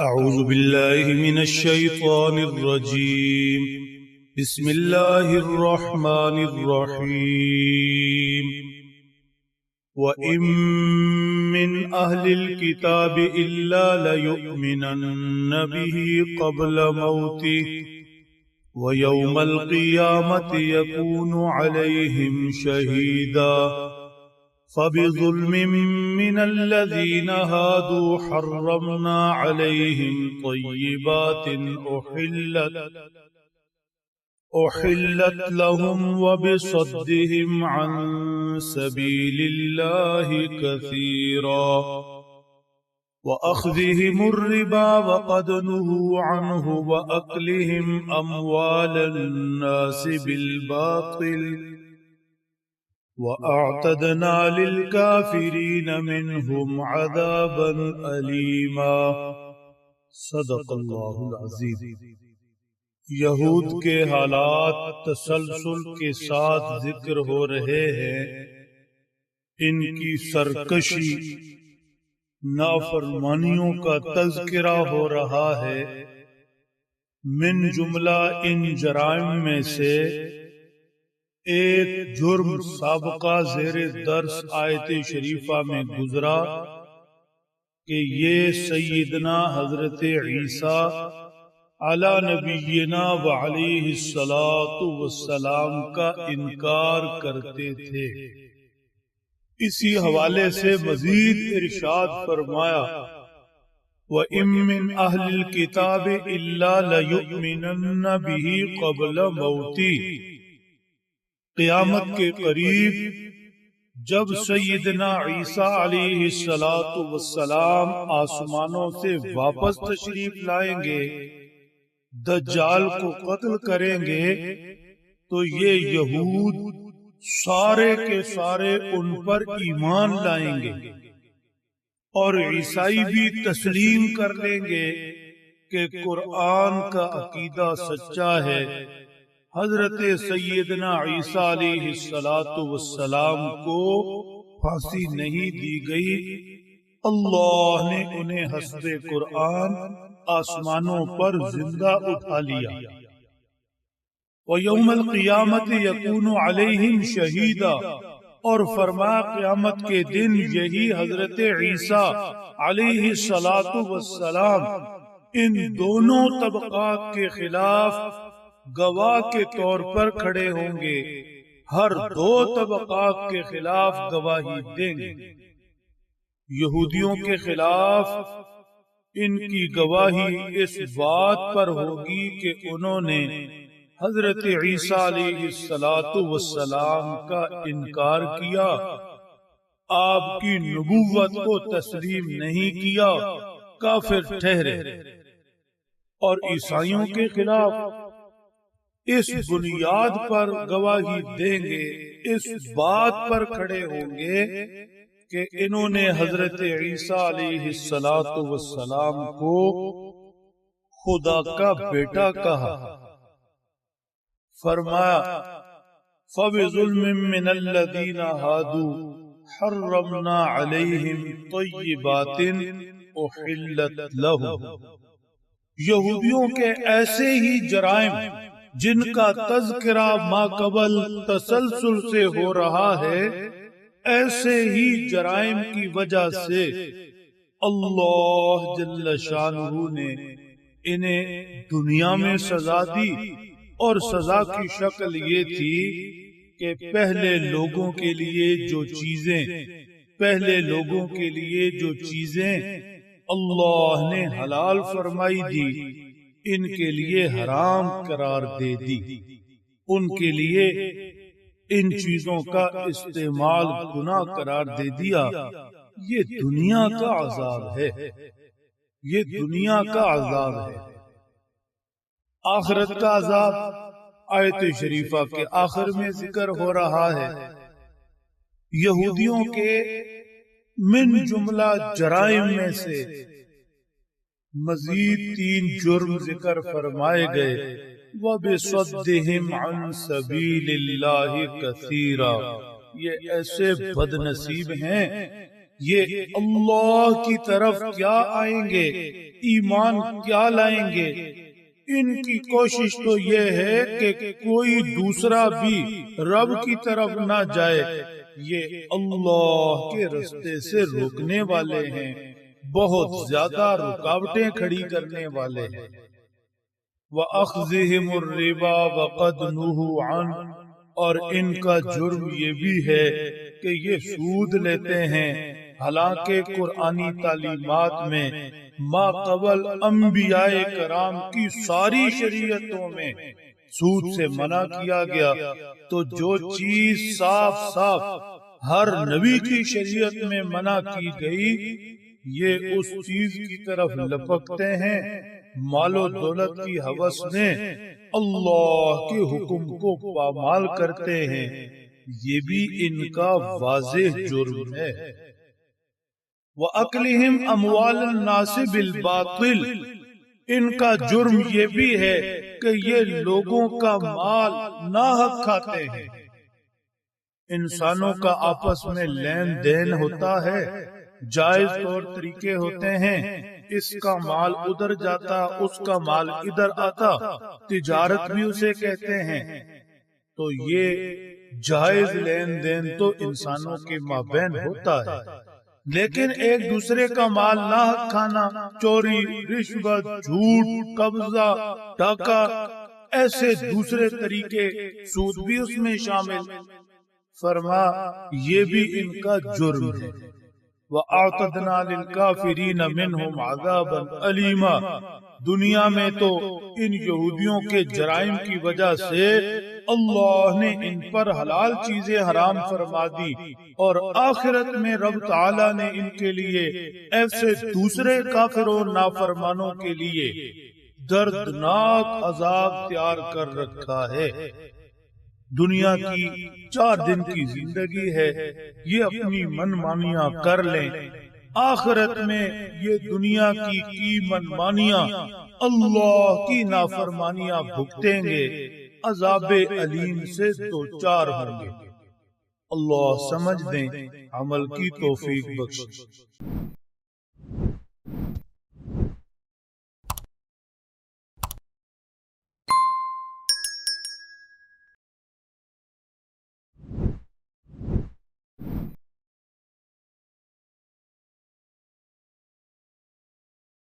أعوذ بالله من الشيطان الرجيم. بسم الله الرحمن الرحيم. وإن من أهل الكتاب إلا ليؤمنن به قبل موته ويوم القيامة يكون عليهم شهيدا. فبظلم من الذين هادوا حرمنا عليهم طيبات أحلت لهم وبصدهم عن سبيل الله كثيرا وأخذهم الربا وقد نهوا عنه وأكلهم أموال الناس بالباطل وأعتدنا للكافرين منهم عذابا أليما. صدق اللہ العظیم. یہود کے حالات تسلسل کے ساتھ ذکر ہو رہے ہیں. ان کی سرکشی، نافرمانیوں کا تذکرہ ہو رہا ہے. من جملہ ان جرائم میں سے ایک جرم سابقہ زیر درس آیت شریفہ میں گزرا کہ یہ سیدنا حضرت عیسیٰ علی نبینا وعلیہ الصلاۃ کا انکار کرتے تھے. اسی حوالے سے مزید ارشاد فرمایا وَإِن مِّنْ أَهْلِ الْكِتَابِ إِلَّا لَيُؤْمِنَنَّ بِهِ قَبْلَ مَوْتِهِ. قیامت کے قریب جب سیدنا عیسیٰ علیہ السلام آسمانوں سے واپس تشریف لائیں گے، دجال کو قتل کریں گے، تو یہ یہود سارے کے سارے ان پر ایمان لائیں گے اور عیسائی بھی تسلیم کر لیں گے کہ قرآن کا عقیدہ سچا ہے. حضرت سیدنا عیسیٰ علیہ السلام کو پھانسی نہیں دی گئی. اللہ نے انہیں حسب قرآن آسمانوں پر زندہ اٹھا لیا. وَيَوْمَ الْقِيَامَةِ يَكُونُ عَلَيْهِمْ شَهِيدًا. اور فرمایا قیامت کے دن یہی حضرت عیسیٰ علیہ السلام ان دونوں طبقات کے خلاف گواہ کے طور پر کھڑے ہوں گے. ہر دو طبقات کے خلاف گواہی دیں گے. یہودیوں کے خلاف ان کی گواہی اس بات پر ہوگی کہ انہوں نے حضرت عیسیٰ علیہ السلام کا انکار کیا، آپ کی نبوت کو تسلیم نہیں کیا، کافر ٹھہرے. اور عیسائیوں کے خلاف اس بنیاد پر گواہی دیں گے، اس بات پر کھڑے ہوں گے کہ انہوں نے حضرت عیسیٰ علیہ السلام کو خدا کا بیٹا کہا. فرمایا فَبِظُلْمٍ مِّنَ الَّذِينَ هَادُوا حَرَّمْنَا عَلَيْهِمْ طَيِّبَاتٍ أُحِلَّتْ لَهُمْ. یہودیوں کے ایسے ہی جرائم جن کا تذکرہ ماقبل تسلسل سے ہو رہا ہے، ایسے ہی جرائم کی وجہ سے اللہ جل شانہ نے انہیں دنیا میں سزا دی. اور سزا کی شکل یہ تھی کہ پہلے لوگوں کے لیے جو چیزیں اللہ نے حلال فرمائی دی، ان کے لیے حرام قرار دے دی. ان کے لیے ان چیزوں کا استعمال گناہ قرار دے دیا. یہ دنیا کا عذاب ہے، یہ دنیا کا عذاب ہے. آخرت کا عذاب آیت شریفہ کے آخر میں ذکر ہو رہا ہے. یہودیوں کے من جملہ جرائم میں سے مزید 3 جرم ذکر فرمائے گئے. وَبِصَدِّهِمْ عَنْ سَبِيلِ اللَّهِ كَثِيرًا. یہ ایسے بد نصیب ہیں یہ اللہ کی طرف کیا آئیں گے، ایمان کیا لائیں گے، ان کی کوشش تو یہ ہے کہ کوئی دوسرا بھی رب کی طرف نہ جائے، یہ اللہ کے رستے سے روکنے والے ہیں، بہت زیادہ رکاوٹیں کھڑی کرنے والے ہیں۔ وَأَخْذِهِمُ الرِّبَا وَقَدْ نُهُوا عَنْهُ، اور ان کا جرم یہ بھی ہے کہ یہ سود لیتے ہیں، حالانکہ قرآنی تعلیمات میں ما قبل انبیاء کرام کی ساری شریعتوں میں سود سے منع کیا گیا، تو جو چیز صاف صاف ہر نبی کی شریعت میں منع کی گئی، یہ اس چیز کی طرف لپکتے ہیں، مال و دولت کی ہوس میں اللہ کے حکم کو پامال کرتے ہیں، یہ بھی ان کا واضح جرم ہے۔ وَأَكْلِهِمْ أَمْوَالَ النَّاسِ بِالْبَاطِلِ، ان کا جرم یہ بھی ہے کہ یہ لوگوں کا مال ناحق کھاتے ہیں۔ انسانوں کا آپس میں لین دین ہوتا ہے، جائز طور طریقے ہوتے ہیں، اس کا مال ادھر جاتا، اس کا مال ادھر آتا، تجارت بھی اسے کہتے ہیں۔ تو یہ جائز لین دین تو انسانوں کے مابین ہوتا ہے، لیکن ایک دوسرے کا مال ناحق کھانا، چوری، رشوت، جھوٹ، قبضہ، ڈاکہ، ایسے دوسرے طریقے، سود بھی اس میں شامل، فرما یہ بھی ان کا جرم ہے۔ وَأَعْتَدْنَا لِلْكَافِرِينَ مِنْهُمْ عَذَابًا أَلِيمًا، دنیا میں تو ان یہودیوں کے جرائم کی وجہ سے اللہ نے ان پر حلال چیزیں حرام فرما دی، اور آخرت میں رب تعالی نے ان کے لیے ایسے دوسرے کافروں نافرمانوں کے لیے دردناک عذاب تیار کر رکھا ہے۔ دنیا کی 4 دن کی زندگی ہے، یہ اپنی من مانیاں کر لیں، آخرت میں یہ دنیا کی من مانیاں اللہ کی نافرمانیاں بھگتیں گے، عذاب علیم سے دوچار ہوں گے۔ اللہ سمجھ دیں، عمل کی توفیق بخشے۔